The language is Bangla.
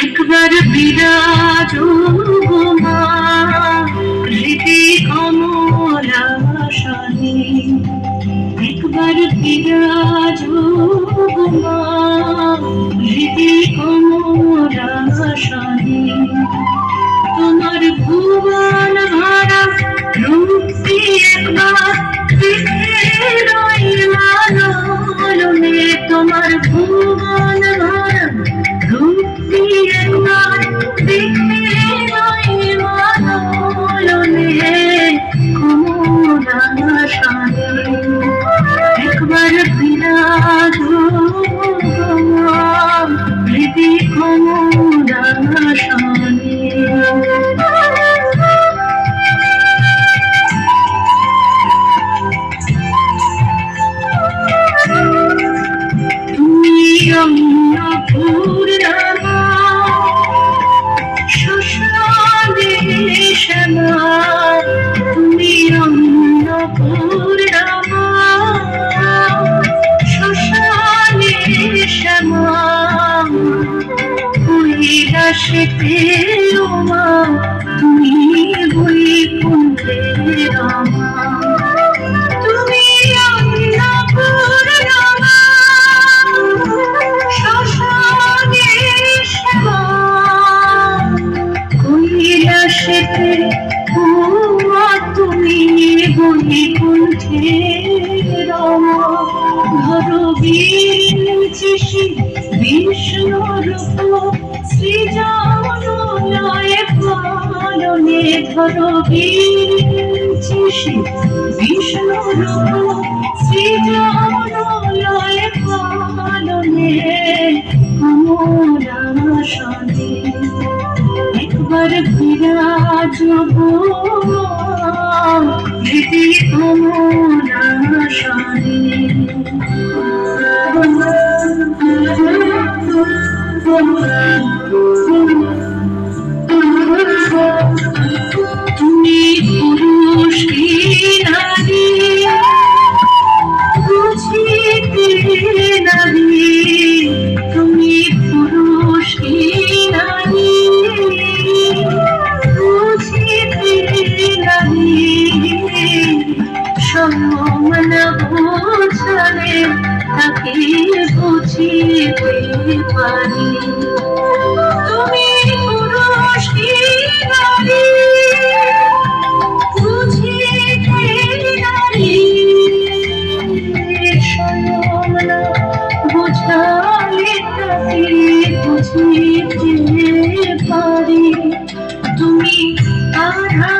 একবার বিরাজ মা হৃদি কমলাসনে, একবার বিরাজ মা হৃদি কমলাসনে। তোমার ভুবন ভরা রূপটি একবার দেখে রই মাননে, তোমার ভুবন ভরা রূপটি একবার দেখে রই মাননে কমলাসনে। একবার বিরাজ হৃদি কমলাসনে। তুমি অন্নপূর্ণা শ্মশানে শ্যামা, তুমি অন্নপূর্ণা শ্মশানে শ্যামা। কৈলাসেতে মা তুমি বৈকুণ্ঠে রমা, তুমি অন্নপূর্ণা শ্মশানে শ্যামা। কৈলাসেতে মা তুমি বৈকুণ্ঠে রমা। ধরো বিঞ্চিসি বিষ্ণুরূপ সৃজনলয়ে পালনে, ধরো বিঞ্চিসি বিষ্ণুরূপ সৃজনলয়ে পালনে কমলাসনে। একবার বিরাজ হৃদি কমলাসনে। তুমি পুরুষ কি নারী বুঝিতে নারী, তুমি পুরুষ কি নারী বুঝিতে নারী। সমান বোঝালে তাকে বুঝিতে পারি। তুমি পুরুষ কি নারী বুঝিতে নারী, সমান বোঝালে তাকে বুঝিতে পারি। তুমি আধা